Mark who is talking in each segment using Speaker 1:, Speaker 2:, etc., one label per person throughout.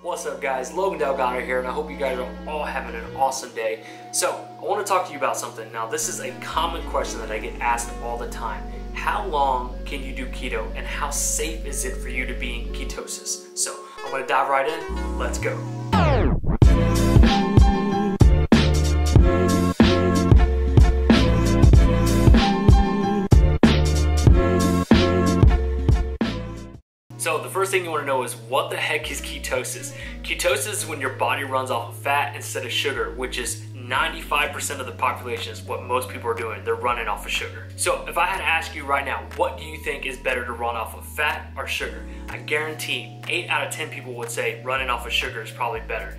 Speaker 1: What's up guys, Logan Delgado here, and I hope you guys are all having an awesome day. So, I want to talk to you about something. Now, this is a common question that I get asked all the time. How long can you do keto, and how safe is it for you to be in ketosis? So, I'm going to dive right in. Let's go. So the first thing you want to know is, what the heck is ketosis? Ketosis is when your body runs off of fat instead of sugar, which is 95% of the population is what most people are doing. They're running off of sugar. So if I had to ask you right now, what do you think is better to run off of, fat or sugar? I guarantee 8 out of 10 people would say running off of sugar is probably better.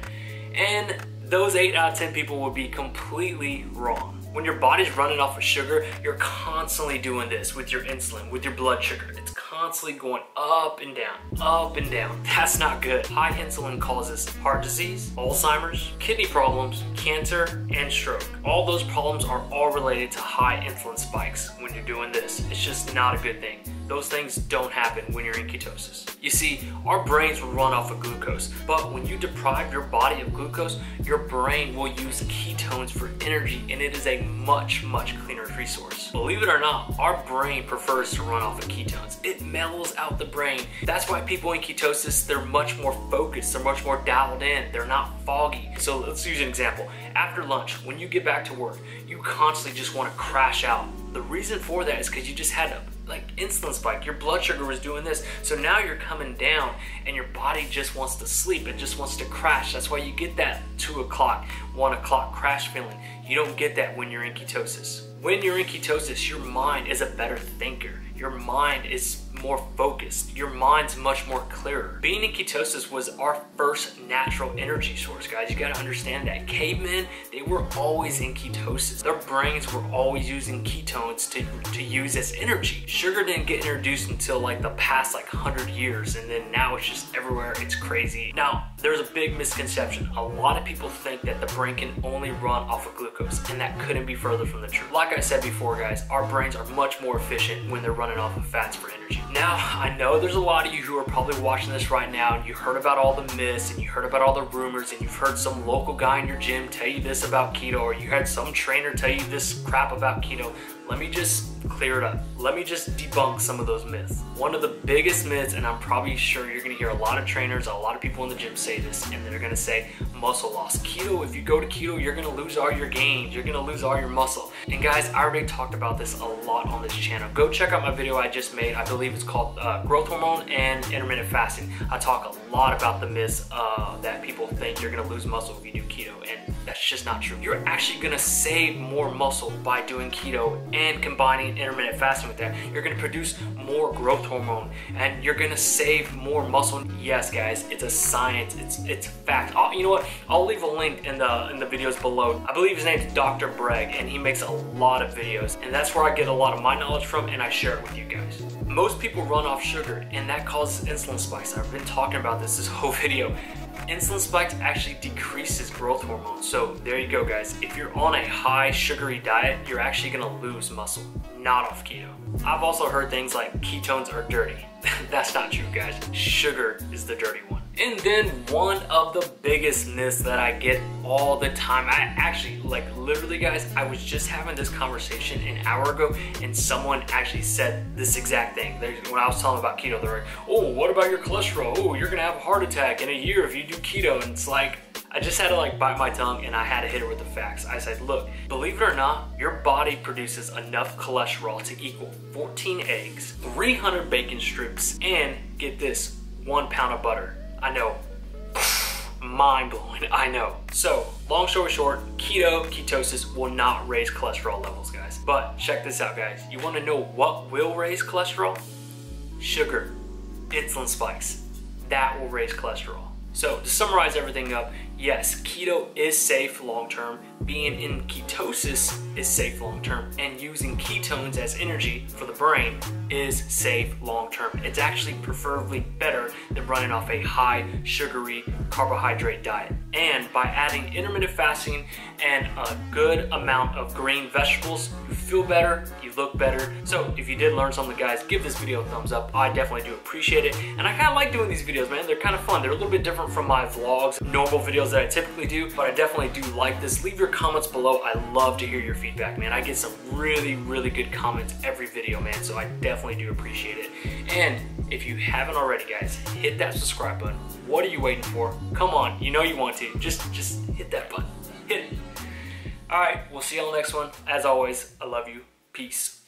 Speaker 1: And those 8 out of 10 people would be completely wrong. When your body's running off of sugar, you're constantly doing this with your insulin, with your blood sugar. It's constantly going up and down, up and down. That's not good. High insulin causes heart disease, Alzheimer's, kidney problems, cancer, and stroke. All those problems are all related to high insulin spikes when you're doing this. It's just not a good thing. Those things don't happen when you're in ketosis. You see, our brains will run off of glucose, but when you deprive your body of glucose, your brain will use ketones for energy, and it is a much cleaner resource. Believe it or not, our brain prefers to run off of ketones. It mellows out the brain. That's why people in ketosis, they're much more focused, they're much more dialed in, they're not foggy. So let's use an example. After lunch, when you get back to work, you constantly just want to crash out. The reason for that is because you just had a insulin spike. Your blood sugar was doing this. So now you're coming down and your body just wants to sleep. It just wants to crash. That's why you get that 2 o'clock, 1 o'clock crash feeling. You don't get that when you're in ketosis. When you're in ketosis, your mind is a better thinker. Your mind is more focused. Your mind's much more clearer. Being in ketosis was our first natural energy source, guys. You gotta understand that. Cavemen, they were always in ketosis. Their brains were always using ketones to use as energy. Sugar didn't get introduced until like the past 100 years, and then now it's just everywhere. It's crazy. Now, there's a big misconception. A lot of people think that the brain can only run off of glucose, and that couldn't be further from the truth. Like I said before, guys, our brains are much more efficient when they're running off of fats for energy. Now, I know there's a lot of you who are probably watching this right now, and you heard about all the myths, and you heard about all the rumors, and you've heard some local guy in your gym tell you this about keto, or you had some trainer tell you this crap about keto. Let me just clear it up. Let me just debunk some of those myths. One of the biggest myths, and I'm probably sure you're gonna hear a lot of trainers, a lot of people in the gym say this, and they're gonna say muscle loss. Keto, if you go to keto, you're gonna lose all your gains. You're gonna lose all your muscle. And guys, I already talked about this a lot on this channel. Go check out my video I just made. I believe it's called growth hormone and intermittent fasting. I talk a lot about the myths that people think you're gonna lose muscle if you do keto, and that's just not true. You're actually gonna save more muscle by doing keto and combining intermittent fasting with that. You're gonna produce more growth hormone, and you're gonna save more muscle. Yes, guys, it's a science. It's a fact. You know what? I'll leave a link in the videos below. I believe his name's Dr. Bragg, and he makes a lot of videos, and that's where I get a lot of my knowledge from, and I share it with you guys. Most people run off sugar, and that causes insulin spikes. I've been talking about this whole video. Insulin spikes actually decreases growth hormone. So there you go, guys. If you're on a high sugary diet, you're actually gonna lose muscle, not off keto. I've also heard things like ketones are dirty. That's not true, guys. Sugar is the dirty one. And then one of the biggest myths that I get all the time, I actually, literally guys, I was just having this conversation an hour ago, and someone actually said this exact thing. When I was telling about keto, they're like, oh, what about your cholesterol? Oh, you're gonna have a heart attack in a year if you do keto. And it's like, I just had to bite my tongue, and I had to hit it with the facts. I said, look, believe it or not, your body produces enough cholesterol to equal 14 eggs, 300 bacon strips, and get this, 1 pound of butter. I know, mind blowing, I know. So, long story short, ketosis will not raise cholesterol levels, guys. But check this out, guys. You wanna know what will raise cholesterol? Sugar, insulin spikes, that will raise cholesterol. So to summarize everything up, yes, keto is safe long-term, being in ketosis is safe long-term, and using ketones as energy for the brain is safe long-term. It's actually preferably better than running off a high sugary carbohydrate diet. And by adding intermittent fasting and a good amount of green vegetables, you feel better, you look better. So if you did learn something, guys, give this video a thumbs up. I definitely do appreciate it. And I kind of like doing these videos, man. They're kind of fun. They're a little bit different different from my vlogs, normal videos that I typically do, but I definitely do like this. Leave your comments below. I love to hear your feedback, man. I get some really, really good comments every video, man, so I definitely do appreciate it. And if you haven't already, guys, hit that subscribe button. What are you waiting for? Come on, you know you want to. Just hit that button. Hit it. All right, we'll see you on the next one. As always, I love you. Peace.